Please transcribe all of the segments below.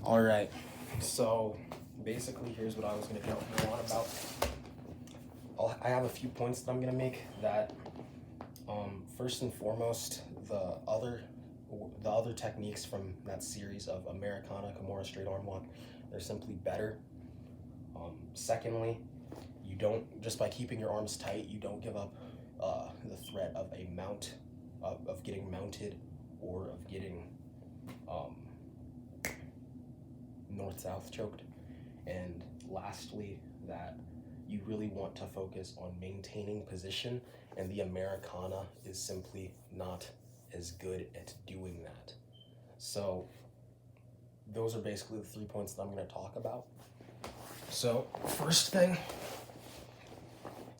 All right. So basically, here's what I was going to go on about. I have a few points that I'm going to make. That first and foremost, the other techniques from that series of Americana, Kimura straight arm lock, they're simply better. Secondly, you don't, just by keeping your arms tight, you don't give up the threat of a mount, of getting mounted, or of getting north-south choked. And lastly, that you really want to focus on maintaining position, and the Americana is simply not as good at doing that. So those are basically the 3 points that I'm going to talk about. So first thing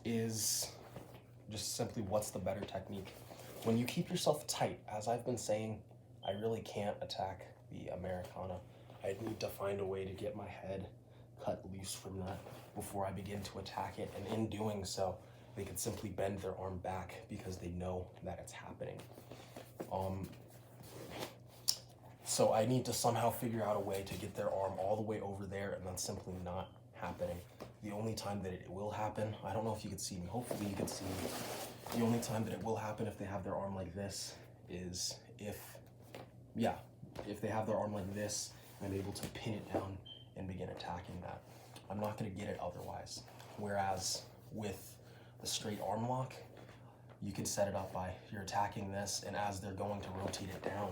is just simply, what's the better technique? When you keep yourself tight, as I've been saying, I really can't attack the Americana. I need to find a way to get my head cut loose from that before I begin to attack it, and in doing so, they can simply bend their arm back because they know that it's happening. So I need to somehow figure out a way to get their arm all the way over there, and that's simply not happening. The only time that it will happen, I don't know if you could see me, hopefully you could see me. The only time that it will happen if they have their arm like this is if they have their arm like this, I'm able to pin it down and begin attacking that. I'm not going to get it otherwise. Whereas with the straight arm lock, you can set it up by you're attacking this, and as they're going to rotate it down,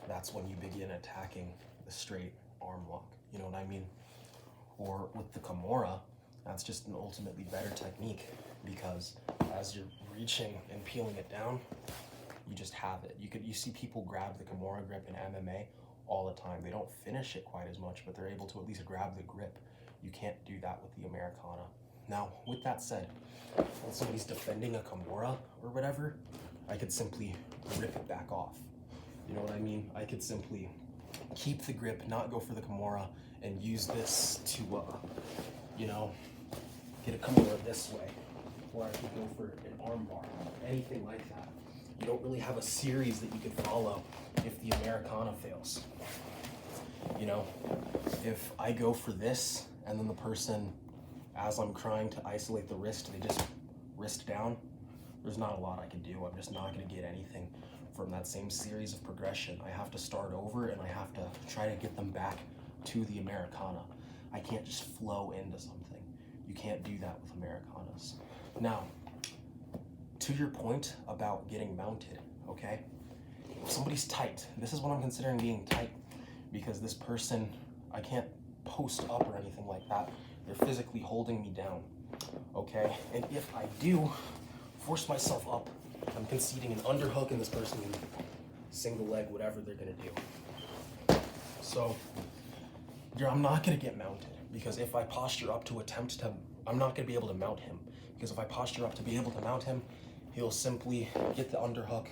that's when you begin attacking the straight arm lock. You know what I mean? Or with the Kimura, that's just an ultimately better technique, because as you're reaching and peeling it down, you just have it. You see people grab the Kimura grip in MMA all the time. They don't finish it quite as much, but they're able to at least grab the grip. You can't do that with the Americana. Now, with that said, when somebody's defending a Kimura or whatever, I could simply rip it back off. You know what I mean? I could simply keep the grip, not go for the Kimura, and use this to, get a Kimura this way, or I could go for an arm bar, anything like that. You don't really have a series that you could follow if the Americana fails. You know, if I go for this, and then the person, as I'm trying to isolate the wrist, they just wrist down, there's not a lot I can do. I'm just not going to get anything from that same series of progression. I have to start over, and I have to try to get them back to the Americana. I can't just flow into something. You can't do that with Americanas. Now, to your point about getting mounted, okay? If somebody's tight, this is what I'm considering being tight, because this person, I can't post up or anything like that. They're physically holding me down, okay? And if I do force myself up, I'm conceding an underhook, and this person can single leg whatever they're gonna do. So I'm not gonna get mounted, because if I posture up to attempt to, I'm not gonna be able to mount him, because if I posture up to be able to mount him, he'll simply get the underhook,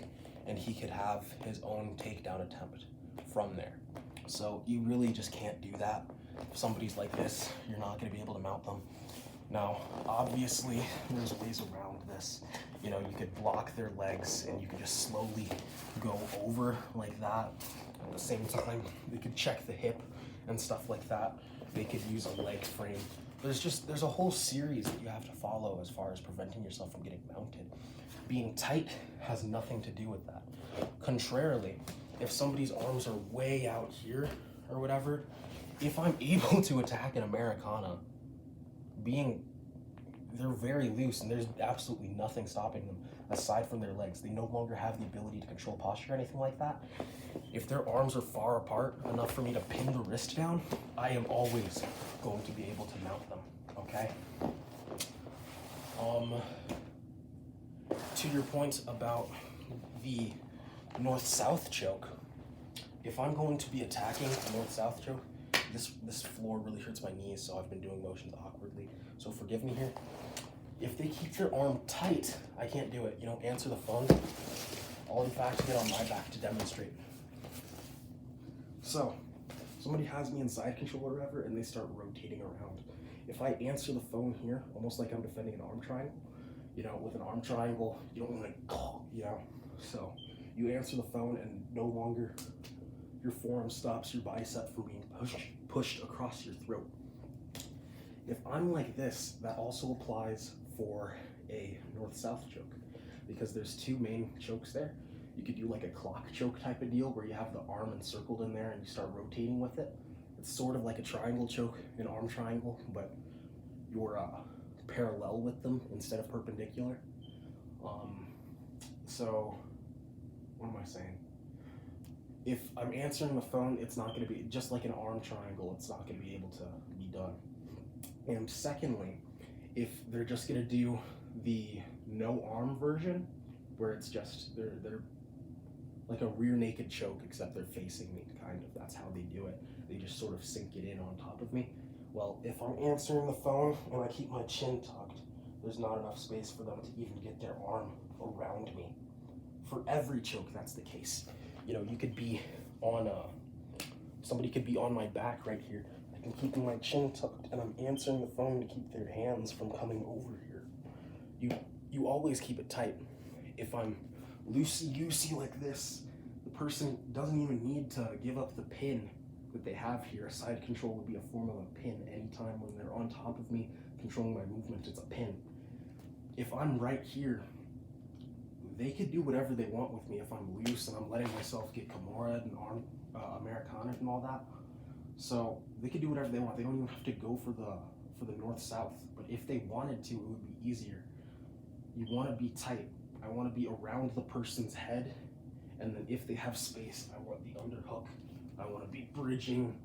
and he could have his own takedown attempt from there. So you really just can't do that. If somebody's like this, you're not gonna be able to mount them. Now, obviously, there's ways around this. You know, you could block their legs, and you could just slowly go over like that. At the same time, they could check the hip and stuff like that. They could use a leg frame. There's a whole series that you have to follow as far as preventing yourself from getting mounted. Being tight has nothing to do with that. Contrarily, if somebody's arms are way out here or whatever, if I'm able to attack an Americana, they're very loose, and there's absolutely nothing stopping them aside from their legs. They no longer have the ability to control posture or anything like that. If their arms are far apart enough for me to pin the wrist down, I am always going to be able to mount them, okay? To your point about the north-south choke, if I'm going to be attacking a north-south choke, this floor really hurts my knees, so I've been doing motions awkwardly, so forgive me here. If they keep their arm tight, I can't do it. You know, answer the phone. I'll in fact get on my back to demonstrate. So, somebody has me in side control or whatever, and they start rotating around. If I answer the phone here, almost like I'm defending an arm triangle, you know, with an arm triangle, you don't want to, you know, so you answer the phone, and no longer your forearm stops your bicep from being pushed across your throat. If I'm like this, that also applies for a north-south choke, because there's two main chokes there. You could do like a clock choke type of deal where you have the arm encircled in there and you start rotating with it. It's sort of like a triangle choke, an arm triangle, but you're parallel with them instead of perpendicular. So what am I saying? If I'm answering the phone, it's not going to be just like an arm triangle. It's not going to be able to be done. And secondly, if they're just going to do the no arm version, where it's just they're like a rear naked choke, except they're facing me, kind of. That's how they do it. They just sort of sink it in on top of me. Well, if I'm answering the phone and I keep my chin tucked, there's not enough space for them to even get their arm around me. For every choke, that's the case. You know, you could be on somebody could be on my back right here. I'm keeping my chin tucked and I'm answering the phone to keep their hands from coming over here. You always keep it tight. If I'm loosey-goosey like this, the person doesn't even need to give up the pin that they have here. A side control would be a form of a pin. Anytime when they're on top of me, controlling my movement, it's a pin. If I'm right here, they could do whatever they want with me if I'm loose and I'm letting myself get Kimura and arm Americana and all that. So they could do whatever they want. They don't even have to go for the north-south. But if they wanted to, it would be easier. You want to be tight. I want to be around the person's head, and then if they have space, I want the underhook. I want to be bridging.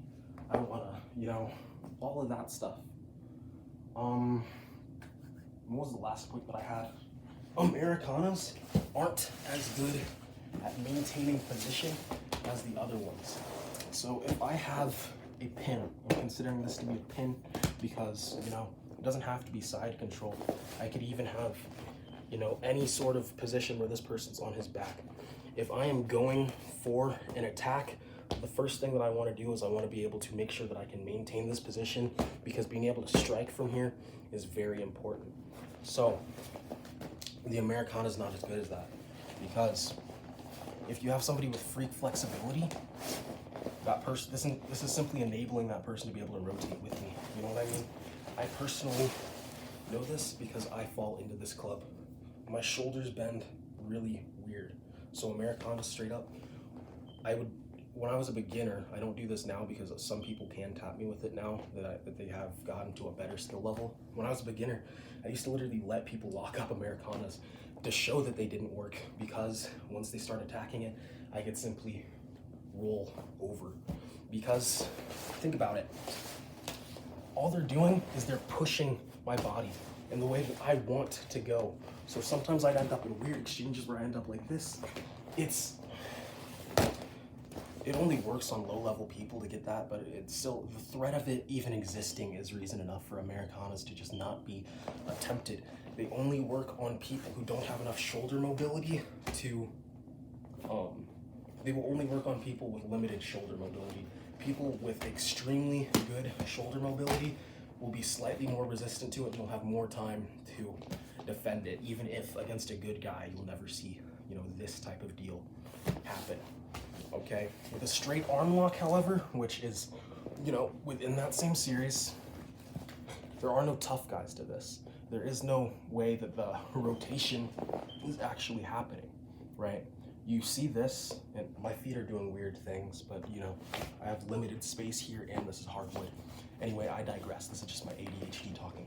I want to, you know, all of that stuff. What was the last point that I had? Americanas aren't as good at maintaining position as the other ones. So if I have a pin, I'm considering this to be a pin because, you know, it doesn't have to be side control. I could even have, you know, any sort of position where this person's on his back. If I am going for an attack, the first thing that I want to do is I want to be able to make sure that I can maintain this position, because being able to strike from here is very important. So the Americana is not as good as that, because if you have somebody with freak flexibility, that person, this is simply enabling that person to be able to rotate with me. You know what I mean? I personally know this because I fall into this club. My shoulders bend really weird. So Americana straight up, when I was a beginner, I don't do this now because some people can tap me with it now that they have gotten to a better skill level. When I was a beginner, I used to literally let people lock up Americanas to show that they didn't work, because once they start attacking it, I could simply roll over. Because think about it, all they're doing is they're pushing my body in the way that I want to go. So sometimes I'd end up in weird exchanges where I end up like this. It only works on low-level people to get that, but it's still, the threat of it even existing is reason enough for Americanas to just not be attempted. They only work on people who don't have enough shoulder mobility to, they will only work on people with limited shoulder mobility. People with extremely good shoulder mobility will be slightly more resistant to it and will have more time to defend it. Even if against a good guy, you'll never see, you know, this type of deal happen. Okay, with a straight arm lock, however, which is, you know, within that same series, there are no tough guys to this. There is no way that the rotation is actually happening, right? You see this, and my feet are doing weird things, but, you know, I have limited space here, and this is hardwood. Anyway, I digress. This is just my ADHD talking.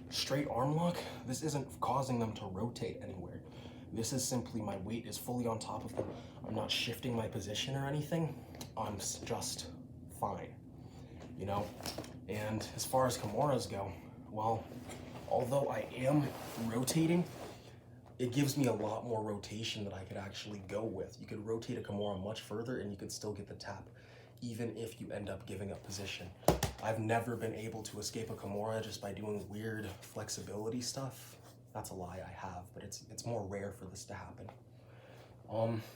Straight arm lock, this isn't causing them to rotate anywhere. This is simply my weight is fully on top of them. I'm not shifting my position or anything. I'm just fine, you know? And as far as Kimuras go, well, although I am rotating, it gives me a lot more rotation that I could actually go with. You could rotate a Kimura much further and you could still get the tap, even if you end up giving up position. I've never been able to escape a Kimura just by doing weird flexibility stuff. That's a lie, I have, but it's more rare for this to happen.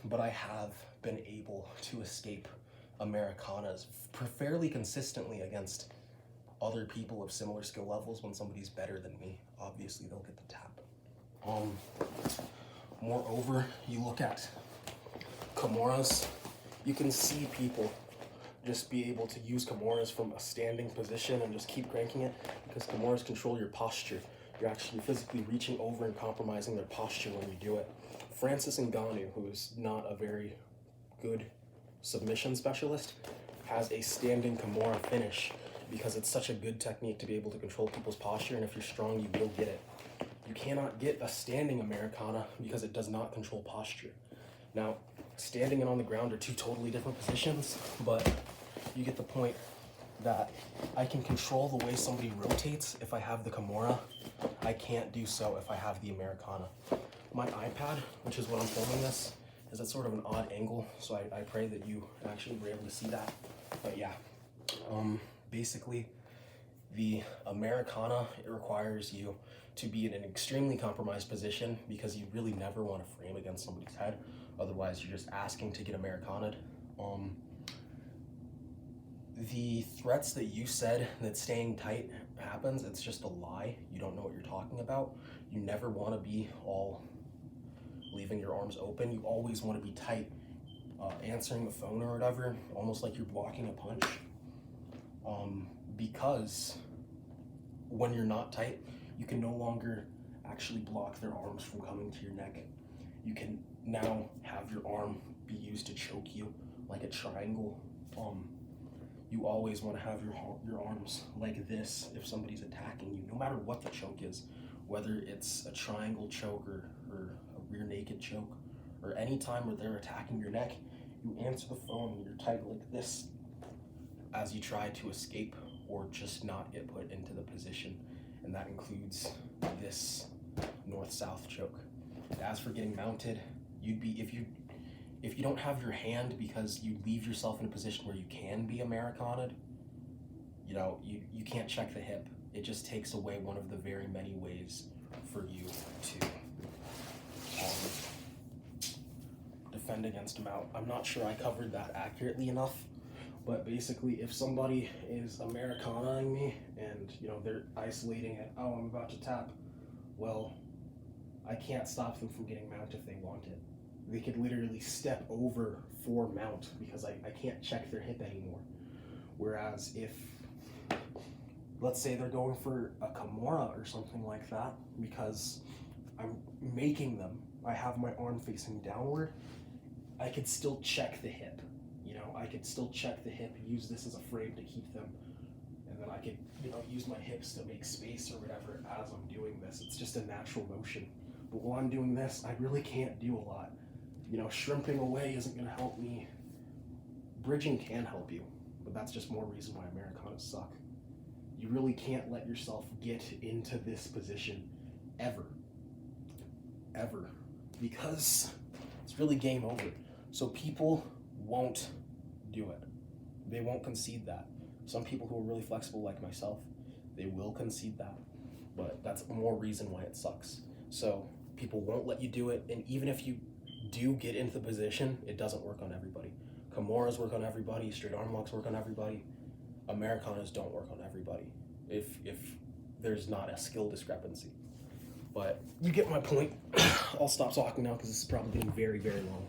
But I have been able to escape Americanas fairly consistently against other people of similar skill levels. When somebody's better than me, obviously they'll get the tap. Moreover, you look at Kimuras, you can see people just be able to use Kimuras from a standing position and just keep cranking it, because Kimuras control your posture. You're actually physically reaching over and compromising their posture when you do it. Francis Ngannou, who is not a very good submission specialist, has a standing Kimura finish because it's such a good technique to be able to control people's posture, and if you're strong, you will get it. You cannot get a standing Americana because it does not control posture. Now, standing and on the ground are two totally different positions, but you get the point that I can control the way somebody rotates if I have the Kimura. I can't do so if I have the Americana. My iPad, which is what I'm filming this, is at sort of an odd angle, so I pray that you actually were able to see that. But yeah, basically, the Americana, it requires you to be in an extremely compromised position because you really never want to frame against somebody's head. Otherwise, you're just asking to get Americana'd. The threats that you said that staying tight happens, it's just a lie. You don't know what you're talking about. You never want to be all leaving your arms open. You always want to be tight, answering the phone or whatever, almost like you're blocking a punch. Because when you're not tight, you can no longer actually block their arms from coming to your neck. You can now have your arm be used to choke you like a triangle. You always want to have your arms like this if somebody's attacking you, no matter what the choke is, whether it's a triangle choke or a rear naked choke, or any time where they're attacking your neck, you answer the phone and you're tight like this as you try to escape or just not get put into the position, and that includes this north-south choke. As for getting mounted, you'd be, if you don't have your hand because you leave yourself in a position where you can be Americana'd, you know, you can't check the hip. It just takes away one of the very many ways for you to defend against a mount. I'm not sure I covered that accurately enough, but basically if somebody is Americana'ing me and, you know, they're isolating it, oh, I'm about to tap, well, I can't stop them from getting mount if they want it. They could literally step over for mount because I can't check their hip anymore. Whereas if, let's say they're going for a Kimura or something like that, because I'm making them, I have my arm facing downward, I could still check the hip. You know, I could still check the hip, use this as a frame to keep them, and then I could, you know, use my hips to make space or whatever as I'm doing this. It's just a natural motion. But while I'm doing this, I really can't do a lot. You know, shrimping away isn't going to help me. Bridging can help you, but that's just more reason why Americanas suck. You really can't let yourself get into this position ever, because it's really game over. So people won't do it. They won't concede that. Some people who are really flexible like myself, they will concede that, but that's more reason why it sucks. So people won't let you do it, and even if you do get into the position, it doesn't work on everybody. Kimuras work on everybody, straight arm locks work on everybody. Americanas don't work on everybody if there's not a skill discrepancy. But you get my point. I'll stop talking now because this is probably getting very, very long.